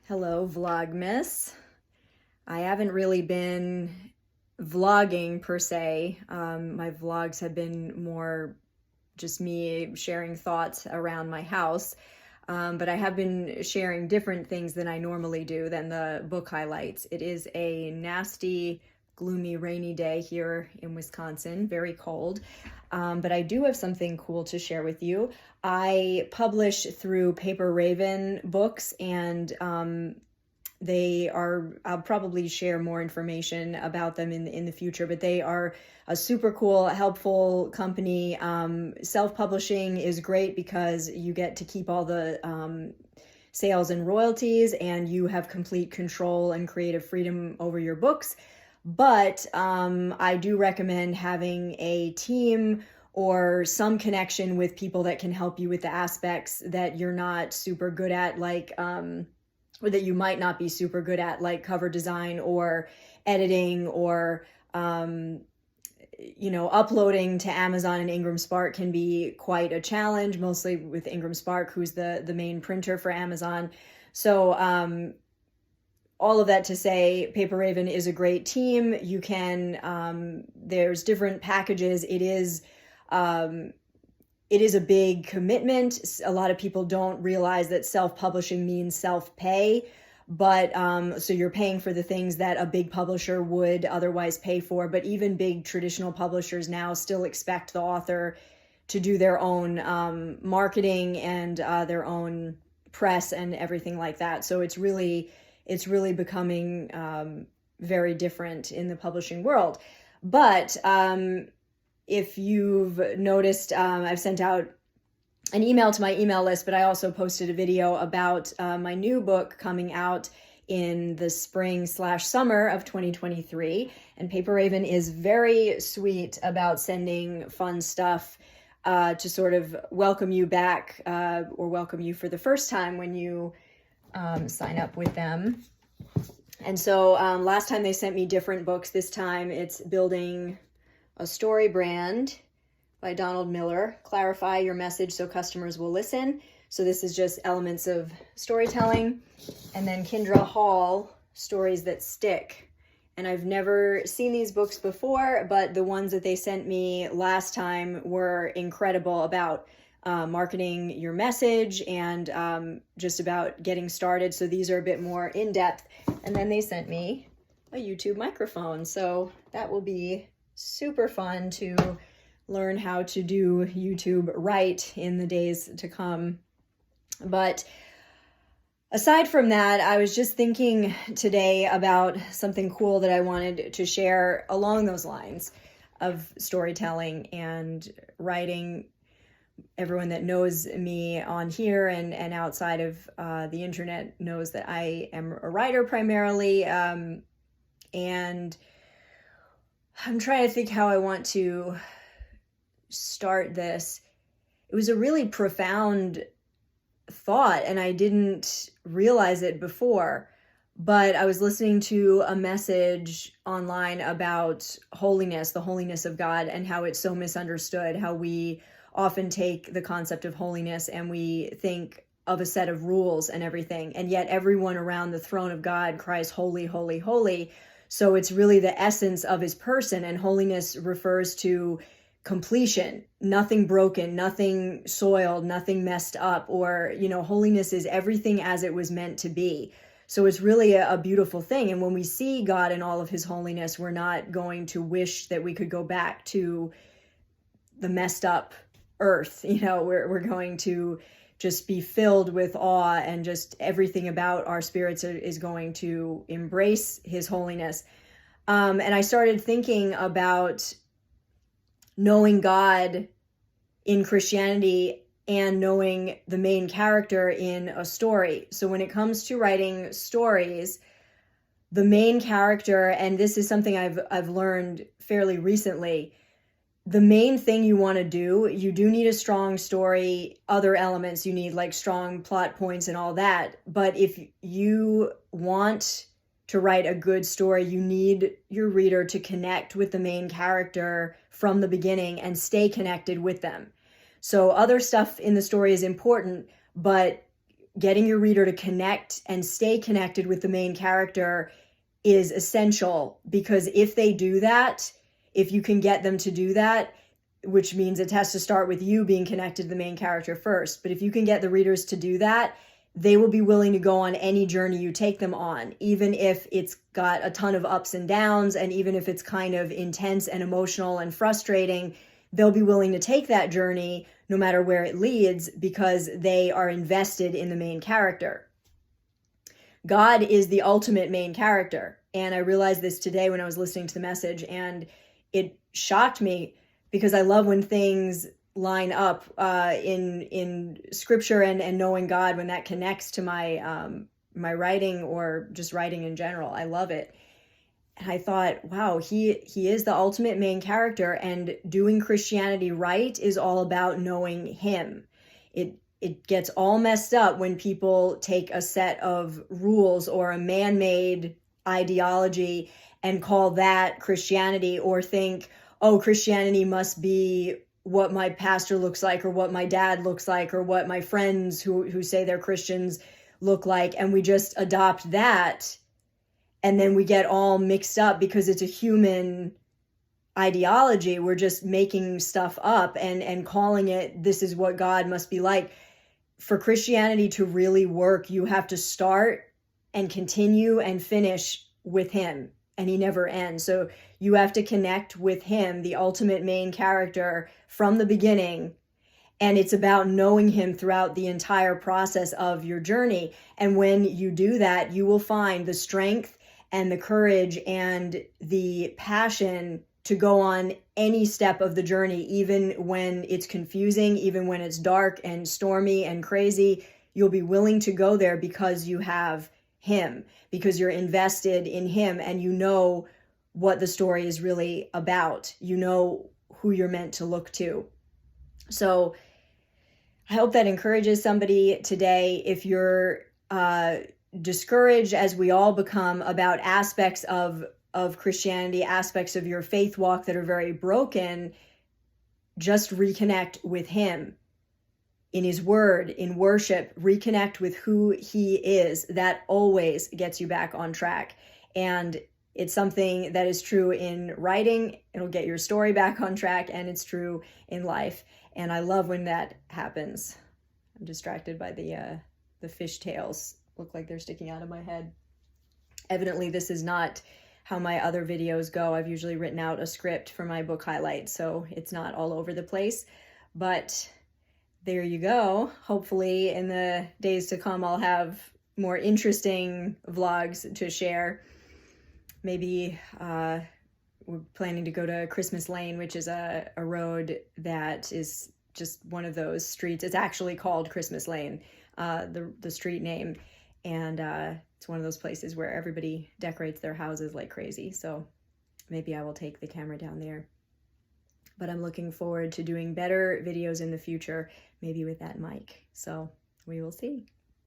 Hello, Vlogmas. I haven't really been vlogging per se. My vlogs have been more just me sharing thoughts around my house. But I have been sharing different things than I normally do than the book highlights. It is a nasty, gloomy, rainy day here in Wisconsin, very cold. But I do have something cool to share with you. I publish through Paper Raven books, and I'll probably share more information about them in the future, but they are a super cool, helpful company. Self-publishing is great because you get to keep all the sales and royalties, and you have complete control and creative freedom over your books. But I do recommend having a team or some connection with people that can help you with the aspects that you're not super good at, like or that you might not be super good at, like cover design or editing or, uploading to Amazon and Ingram Spark can be quite a challenge, mostly with Ingram Spark, who's the main printer for Amazon. So all of that to say, Paper Raven is a great team. You can, there's different packages. It is a big commitment. A lot of people don't realize that self-publishing means self-pay, but so you're paying for the things that a big publisher would otherwise pay for. But even big traditional publishers now still expect the author to do their own marketing and their own press and everything like that. So it's really becoming very different in the publishing world. But if you've noticed, I've sent out an email to my email list, but I also posted a video about my new book coming out in the spring/summer of 2023. And Paper Raven is very sweet about sending fun stuff to sort of welcome you back or welcome you for the first time when you sign up with them. And so last time they sent me different books. This time it's Building a Story Brand by Donald Miller. Clarify your message so customers will listen. So this is just elements of storytelling. And then Kindra Hall, Stories That Stick. And I've never seen these books before, but the ones that they sent me last time were incredible about marketing your message and just about getting started. So these are a bit more in-depth. And then they sent me a YouTube microphone. So that will be super fun to learn how to do YouTube right in the days to come. But aside from that, I was just thinking today about something cool that I wanted to share along those lines of storytelling and writing. Everyone that knows me on here and outside of the internet knows that I am a writer primarily. And I'm trying to think how I want to start this. It was a really profound thought, and I didn't realize it before, but I was listening to a message online about holiness, the holiness of God, and how it's so misunderstood, how we often take the concept of holiness and we think of a set of rules and everything, and yet everyone around the throne of God cries, holy, holy, holy. So it's really the essence of his person, and holiness refers to completion, nothing broken, nothing soiled, nothing messed up, or, holiness is everything as it was meant to be. So it's really a beautiful thing. And when we see God in all of his holiness, we're not going to wish that we could go back to the messed up earth. We're going to just be filled with awe, and just everything about our spirits is going to embrace his holiness. And I started thinking about knowing God in Christianity and knowing the main character in a story. So when it comes to writing stories, the main character, and this is something I've learned fairly recently, the main thing you want to do, you do need a strong story, other elements you need, like strong plot points and all that. But if you want to write a good story, you need your reader to connect with the main character from the beginning and stay connected with them. So other stuff in the story is important, but getting your reader to connect and stay connected with the main character is essential, because if they do that, if you can get them to do that, which means it has to start with you being connected to the main character first. But if you can get the readers to do that, they will be willing to go on any journey you take them on, even if it's got a ton of ups and downs, and even if it's kind of intense and emotional and frustrating, they'll be willing to take that journey no matter where it leads, because they are invested in the main character. God is the ultimate main character. And I realized this today when I was listening to the message, and it shocked me, because I love when things line up in scripture and knowing God, when that connects to my my writing, or just writing in general. I love it. And I thought, wow, he is the ultimate main character, and doing Christianity right is all about knowing him. It gets all messed up when people take a set of rules or a man-made ideology and call that Christianity, or think, oh, Christianity must be what my pastor looks like, or what my dad looks like, or what my friends who say they're Christians look like. And we just adopt that, and then we get all mixed up because it's a human ideology. We're just making stuff up and calling it, this is what God must be like. For Christianity to really work, you have to start and continue and finish with him, and he never ends. So you have to connect with him, the ultimate main character, from the beginning. And it's about knowing him throughout the entire process of your journey. And when you do that, you will find the strength and the courage and the passion to go on any step of the journey, even when it's confusing, even when it's dark and stormy and crazy. You'll be willing to go there because you have him, because you're invested in him, and you know what the story is really about. You know who you're meant to look to. So I hope that encourages somebody today. If you're discouraged, as we all become, about aspects of Christianity, aspects of your faith walk that are very broken, just reconnect with him in his word, in worship. Reconnect with who he is. That always gets you back on track. And it's something that is true in writing. It'll get your story back on track, and it's true in life. And I love when that happens. I'm distracted by the fishtails. Look like they're sticking out of my head. Evidently, this is not how my other videos go. I've usually written out a script for my book highlights, so it's not all over the place. But there you go. Hopefully in the days to come, I'll have more interesting vlogs to share. Maybe we're planning to go to Christmas Lane, which is a road that is just one of those streets. It's actually called Christmas Lane, the street name. And it's one of those places where everybody decorates their houses like crazy. So maybe I will take the camera down there. But I'm looking forward to doing better videos in the future, maybe with that mic. So we will see.